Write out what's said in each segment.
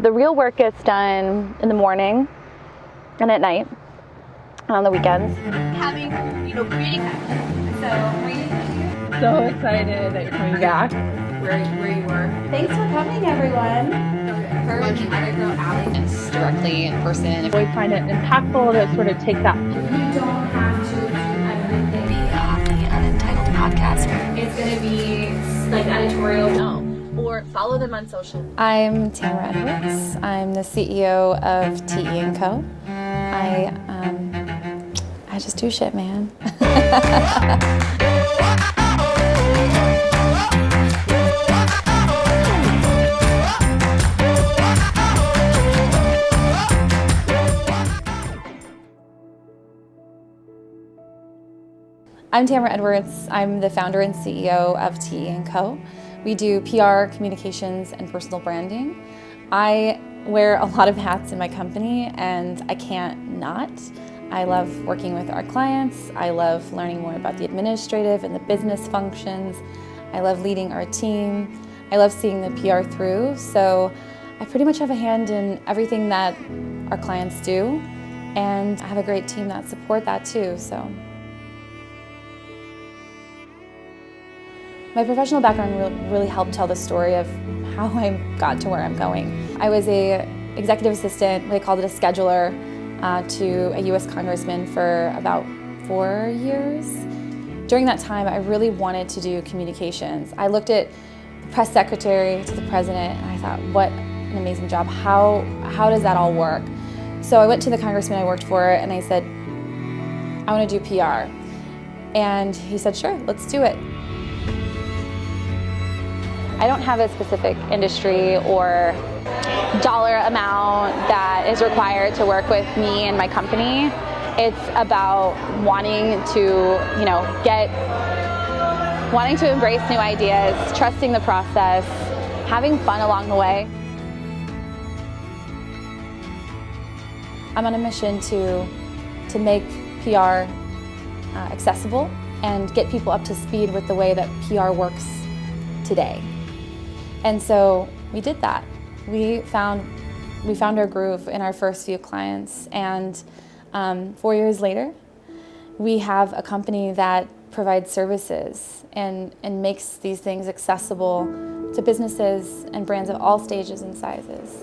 The real work gets done in the morning and at night, and on the weekends. Having, greeting them. So excited that you're coming back. Where you were. Thanks for coming, everyone. Encourage other girl Alex directly in person. We find it impactful to sort of take that. You don't have to do everything. The Unentitled Podcast. It's going to be like editorial. No. Or follow them on social. I'm Tamara Edwards. I'm the CEO of TE & Co. I just do shit, man. I'm Tamara Edwards. I'm the founder and CEO of TE & Co. We do PR, communications, and personal branding. I wear a lot of hats in my company, and I can't not. I love working with our clients. I love learning more about the administrative and the business functions. I love leading our team. I love seeing the PR through. So I pretty much have a hand in everything that our clients do, and I have a great team that support that too. So. My professional background really helped tell the story of how I got to where I'm going. I was an executive assistant, they called it a scheduler, to a US congressman for about 4 years. During that time, I really wanted to do communications. I looked at the press secretary to the president, and I thought, what an amazing job. How does that all work? So I went to the congressman I worked for, and I said, I want to do PR. And he said, sure, let's do it. I don't have a specific industry or dollar amount that is required to work with me and my company. It's about wanting to embrace new ideas, trusting the process, having fun along the way. I'm on a mission to make PR accessible and get people up to speed with the way that PR works today. And so we did that. We found our groove in our first few clients, and 4 years later, we have a company that provides services and makes these things accessible to businesses and brands of all stages and sizes.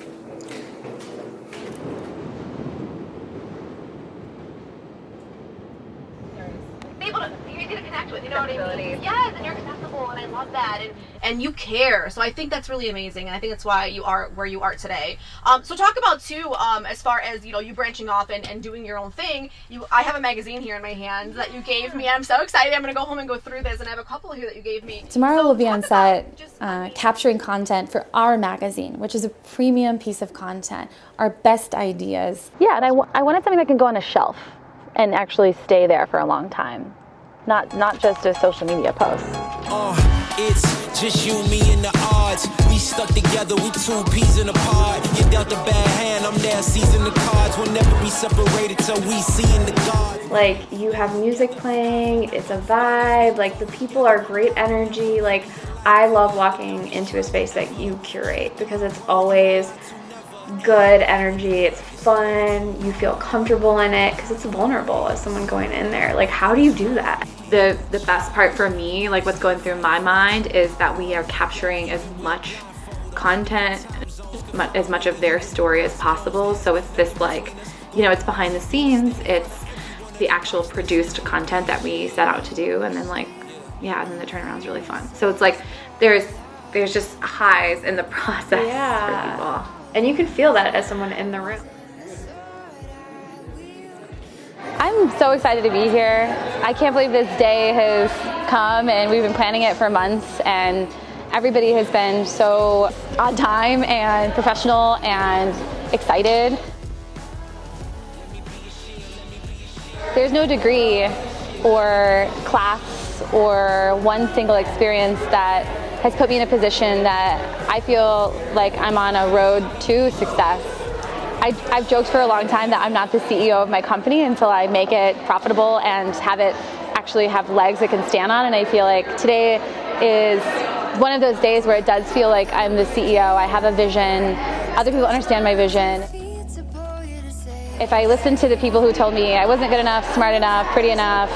Easy to connect with, you know what I mean? Yes, and you're accessible, and I love that, and you care. So I think that's really amazing, and I think that's why you are where you are today. So talk about too, as far as you branching off and doing your own thing. I have a magazine here in my hand that you gave me. I'm so excited. I'm gonna go home and go through this, and I have a couple here that you gave me. Tomorrow we'll be on set capturing content for our magazine, which is a premium piece of content. Our best ideas. Yeah, and I wanted something that can go on a shelf and actually stay there for a long time. Not just a social media post. It's just you, me, and the odds. We stuck together, we two peas in a pod. You dealt a bad hand, I'm there seizing the cards. We'll never be separated till we see in the God. Like, you have music playing, it's a vibe, like the people are great energy. Like, I love walking into a space that you curate because it's always good energy, it's fun, you feel comfortable in it because it's vulnerable as someone going in there. Like, how do you do that? The best part for me, like what's going through my mind, is that we are capturing as much content, as much of their story as possible. So it's this it's behind the scenes, it's the actual produced content that we set out to do, and then and then the turnaround's really fun. So it's like there's just highs in the process for people. And you can feel that as someone in the room. I'm so excited to be here. I can't believe this day has come, and we've been planning it for months, and everybody has been so on time and professional and excited. There's no degree or class or one single experience that has put me in a position that I feel like I'm on a road to success. I've joked for a long time that I'm not the CEO of my company until I make it profitable and have it actually have legs it can stand on, and I feel like today is one of those days where it does feel like I'm the CEO. I have a vision, other people understand my vision. If I listened to the people who told me I wasn't good enough, smart enough, pretty enough,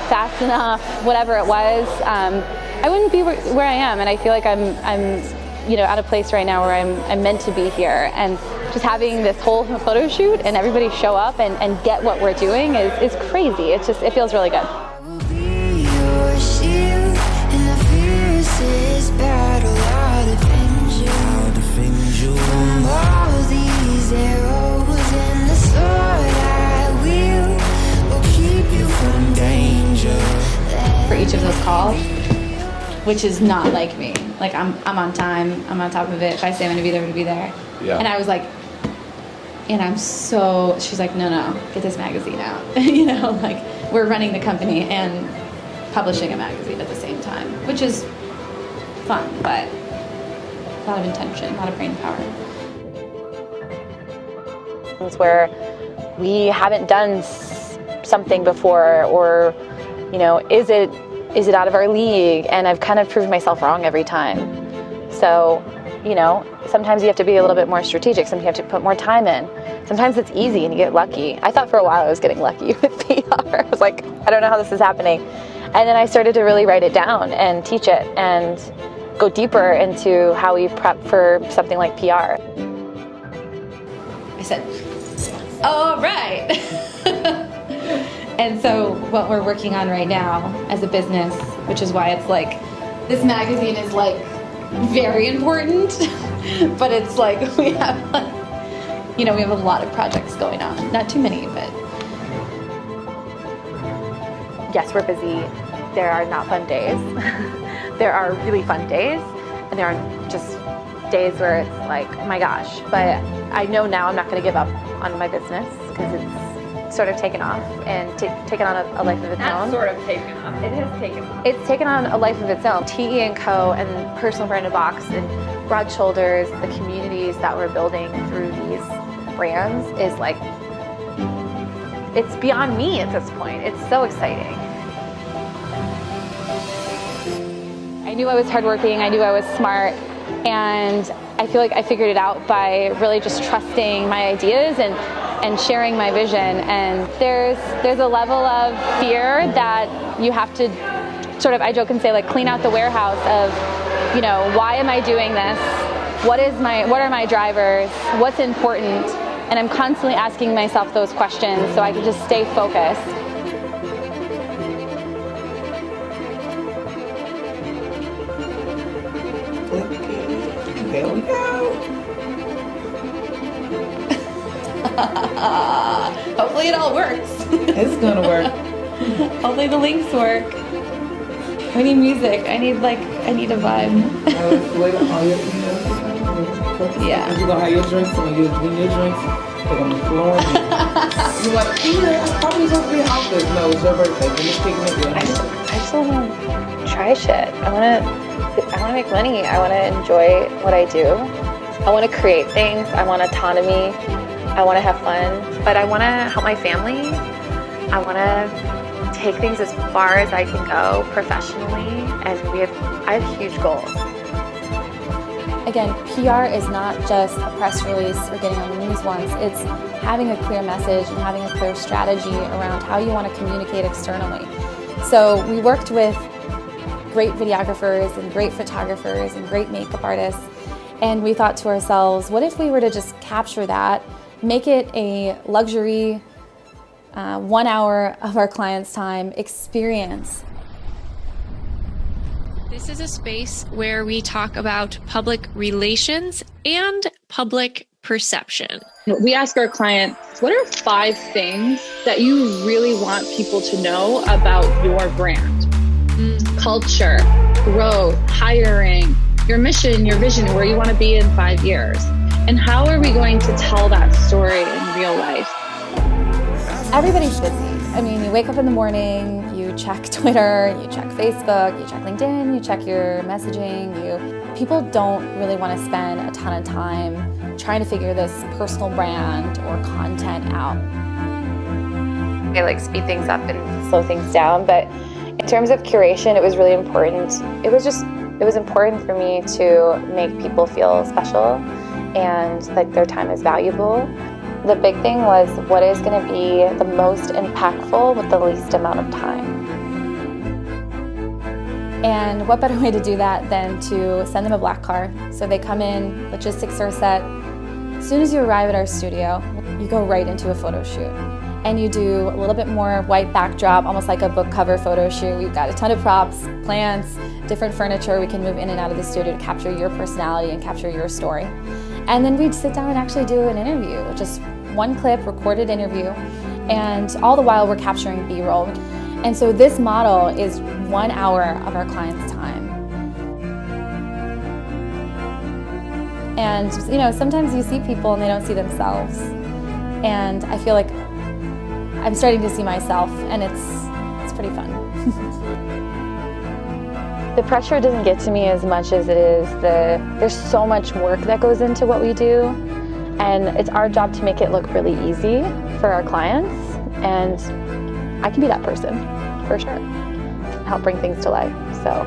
fast enough, whatever it was, I wouldn't be where I am. And I feel like I'm at a place right now where I'm meant to be here. And just having this whole photo shoot and everybody show up and get what we're doing is crazy. It feels really good. For each of those calls, which is not like me. Like I'm on time, I'm on top of it. If I say I'm gonna be there, I'm gonna be there. Yeah. And I was like, she's like, no, get this magazine out. Like we're running the company and publishing a magazine at the same time, which is fun, but a lot of intention, a lot of brain power. It's where we haven't done something before, or is it out of our league? And I've kind of proved myself wrong every time. So, sometimes you have to be a little bit more strategic. Sometimes you have to put more time in. Sometimes it's easy and you get lucky. I thought for a while I was getting lucky with PR. I was like, I don't know how this is happening. And then I started to really write it down and teach it and go deeper into how we prep for something like PR. I said, all right. And so what we're working on right now as a business, which is why it's like, this magazine is like very important, but it's like we have a lot of projects going on. Not too many, but. Yes, we're busy. There are not fun days. There are really fun days, and there are just days where it's like, oh my gosh. But I know now I'm not going to give up on my business because it's sort of taken off and taken on a life of its own. Sort of taken off. It has taken off. It's taken on a life of its own. TE & Co. and Personal Branded Box and Broad Shoulders, the communities that we're building through these brands is like, it's beyond me at this point. It's so exciting. I knew I was hardworking, I knew I was smart, and I feel like I figured it out by really just trusting my ideas and sharing my vision. And there's a level of fear that you have to sort of, I joke and say, like, clean out the warehouse of, why am I doing this? What are my drivers? What's important? And I'm constantly asking myself those questions so I can just stay focused. There we go. Hopefully it all works. It's gonna work. Hopefully the links work. I need music. I need a vibe. Yeah. You're gonna have your drinks, and when you're doing your drinks, they're gonna be flowing. You're like, it's probably supposed to be an outfit. No, it's your birthday. We're just kicking it in. I just want to try shit. I want to make money. I want to enjoy what I do. I want to create things. I want autonomy. I want to have fun. But I want to help my family. I want to take things as far as I can go professionally. And I have huge goals. Again, PR is not just a press release or getting on the news once. It's having a clear message and having a clear strategy around how you want to communicate externally. So we worked with great videographers and great photographers and great makeup artists, and we thought to ourselves, what if we were to just capture that, make it a luxury 1 hour of our clients' time experience. This is a space where we talk about public relations and public perception. We ask our clients, what are 5 things that you really want people to know about your brand? Culture, growth, hiring, your mission, your vision, where you want to be in 5 years. And how are we going to tell that story in real life? Everybody's busy. I mean, you wake up in the morning, you check Twitter, you check Facebook, you check LinkedIn, you check your messaging. People don't really want to spend a ton of time trying to figure this personal brand or content out. I speed things up and slow things down, but in terms of curation, it was really important. It was important for me to make people feel special and that their time is valuable. The big thing was what is going to be the most impactful with the least amount of time. And what better way to do that than to send them a black car. So they come in, logistics are set. As soon as you arrive at our studio, you go right into a photo shoot. And you do a little bit more white backdrop, almost like a book cover photo shoot. We've got a ton of props, plants, different furniture. We can move in and out of the studio to capture your personality and capture your story. And then we'd sit down and actually do an interview, just one clip, recorded interview, and all the while we're capturing B-roll. And so this model is 1 hour of our client's time. And you know, sometimes you see people and they don't see themselves. And I feel like I'm starting to see myself, and it's pretty fun. The pressure doesn't get to me as much as it is there's so much work that goes into what we do, and it's our job to make it look really easy for our clients, and I can be that person, for sure. Help bring things to life, so.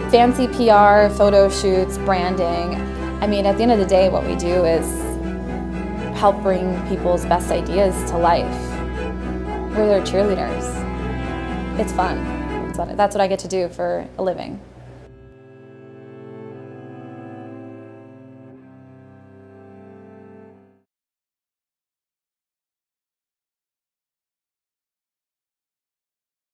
Fancy PR, photo shoots, branding. I mean, at the end of the day, what we do is help bring people's best ideas to life. We're their cheerleaders. It's fun. That's what I get to do for a living.